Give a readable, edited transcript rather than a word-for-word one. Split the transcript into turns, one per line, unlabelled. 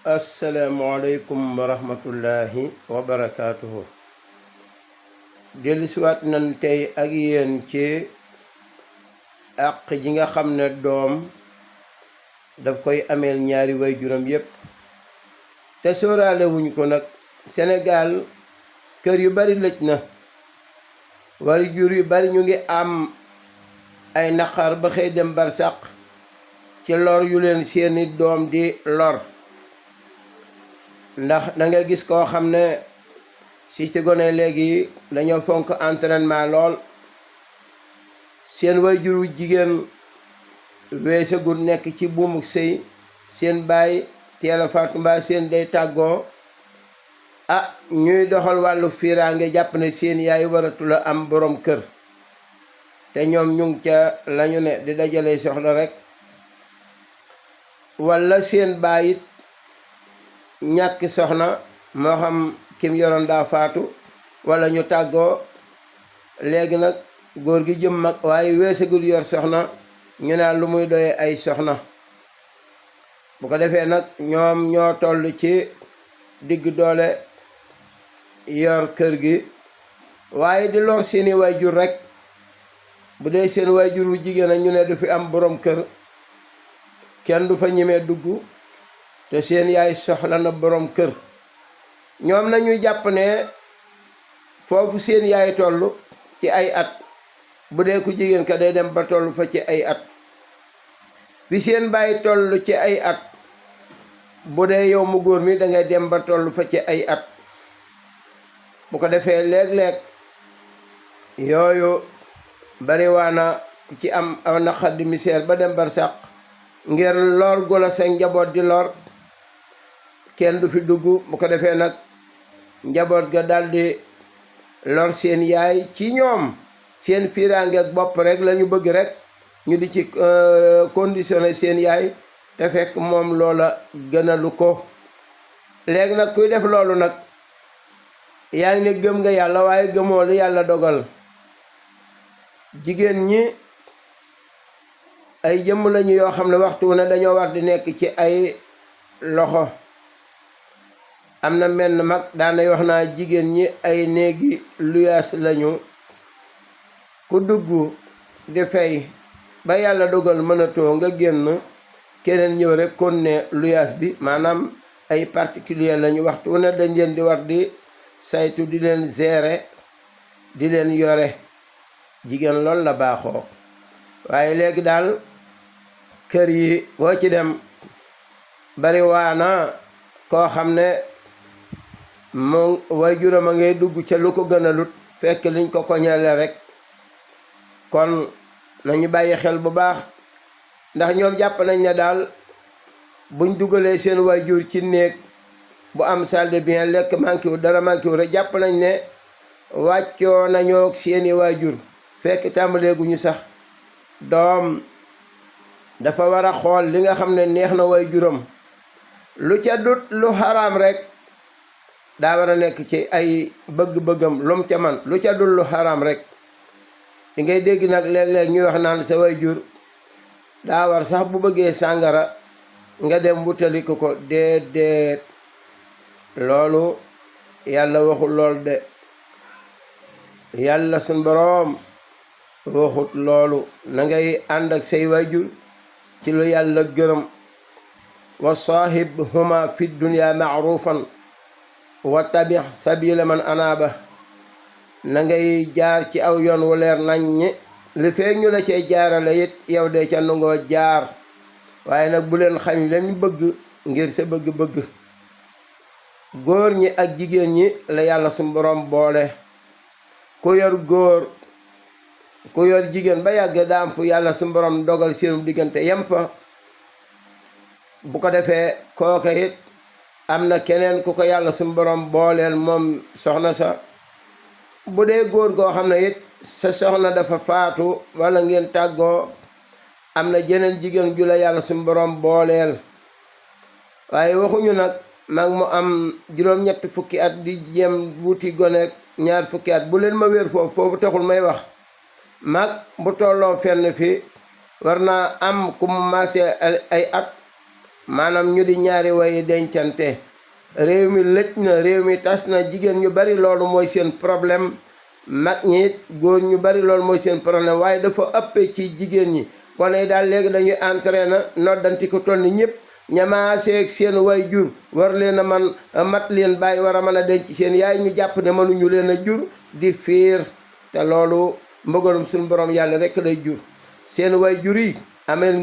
asalaamualeykum wa rahmatullahi wa barakaatuhu. dellusiwaat nan tey ak yéen ci àq ji nga xam ne doom daf koy ameel ñaari waajuram yépp te sóoraale wuñ ko nag. Sénégal kër yu bari lëj na, waajur yu bari ñu ngi am ay naqar ba xëy dem barsàq ci lor yu leen seeni doom di lor. ndax da nga gis koo xam ne si ci gone léegi dañoo fonk entraînement lool, seen waajur wu jigéen weesagul nekk ci buumu sëy, seen baay teel a faatu mbaa seen day tàggoo, ñuy doxal wàllu fiiraange jàpp ne seen yaay waratula am borom kër, te ñoom ñu ngi ca lañu ne di dajale soxla rek. walla seen baay it ñàkk soxna, moo xam kim yoroon daa faatu walla ñu tàggoo, léegi nag góor gi jëm mag waaye weesagul yor soxna, ñu naan lu muy doyee ay soxna. bu ko defee nag ñoom ñoo toll ci digg doole yor kër gi, waaye di lor seeni waajur rek. bu dee seen waajur wu jigéen a ñu ne du fi am borom kër, kenn du fa ñemee dugg, te seen yaay soxla na borom kër. ñoom nañu jàpp ne foofu seen yaay toll ci ay at, bu dee ku jigéen ka day dem ba toll fa ci ay at. fi seen baay toll ci ay at, bu dee yow mu góor mi dangay dem ba toll fa ci ay at. bu ko defee léeg-léeg yooyu bariwaana ku ci am aw naqar di misère ba dem barsàq ngir lor gu la sa njaboot di lor, kenn du fi dugg. bu ko defee nag njaboot ga daldi lor seen yaay ci ñoom seen fiiraange ak bopp rek lañu bëgg rek, ñu di ci conditionné seen yaay, te fekk moom loola gënalu ko. léegi nag kuy def loolu nag yaa ngi ne gëm nga yàlla waaye gëmoo lu yàlla dogal. jigéen ñi ay jëmm lañu yoo xam ne waxtu wu ne dañoo war di nekk ci ay loxo. am na menn mag daanay wax naa jigéen ñi ay néegi luyaas lañu, ku dugg di fay ba yàlla dogal mënatoo nga génn, keneen ñëw rek kon ne luyaas bi. maanaam ay particulier lañu, waxtu wu ne dañ leen di war di saytu, di leen gérer, di leen yore. jigéen loolu la baaxoo. waaye léegi daal kër yi boo ci dem bari waana koo xam ne moom waajuram a ngay dugg ca lu ko gën a lut, fekk liñ ko koñale rek. kon nañu bàyyi xel bu baax, ndax ñoom jàpp nañ ne daal buñ dugalee seen waajur ci néeg bu am salle de bain, lekk manqué wu dara manqué wu rek, jàpp nañ ne wàccoo nañoo seeni waajur, fekk tàmbaleeguñu sax. doom dafa war a xool li nga xam ne neex na waajuram, lu ca dut lu xaraam rek daa war a nekk ci ay bëgg-bëggam, lum ca man. lu ca dul lu xaraam rek. di ngay dégg nag léeg-léeg ñuy wax naan sa waajur daa war sax bu bëggee sàngara nga dem wutali ko déedéet, loolu yàlla waxul lool de. yàlla suñ boroom waxut loolu. na ngay ànd ak say waajur ci lu yàlla gërëm. wa saahibhuma fi dunya ma'rufan wa tabi' sabila man anaaba. na ngay jaar ci aw yoon wu leer nañ ñi, li feek ñu la cay jaarale it yow de ca nangoo jaar, waaye nag bu leen xañ lañu bëgg ngir sa bëgg-bëgg. góor ñi ak jigéen ñi la yàlla suñu borom boole. ku yor góor ku yor jigéen ba yàgg daam fu yàlla suñu borom dogal seenu diggante yem fa. bu ko defee kooka it am na keneen ku ko yàlla suñu borom booleel moom soxna sa. bu dee góor goo xam ne it sa soxna dafa faatu walla ngeen tàggoo, am na jeneen jigéen ju la yàlla suñu borom booleel. waaye waxuñu nag mag mu am juróom-ñetti fukki at di jéem wuti goneek 2 fukki at. bu leen ma wér foofu taxul may wax. mag bu tolloo fenn fi war naa am ku mu maase ay at maanaam ñu di ñaari way dencante. réew mi lëj na, réew mi tas na, jigéen ñu bari loolu mooy seen problème, mag ñi it góor ñu bari loolu mooy seen problème, waaye dafa ëppee ci jigéen ñi. kon daal léegi dañuy entraîné noddanti ko toll ni ñëpp ñamaaseeg seen way jur war leen a man mat leen bàyyi war a mën a denc seen yaay, ñu jàpp ne mënuñu leen a jur di fiir, te loolu mbëggalum suñu borom yàlla rekk lay jur. seen way jur yi ameel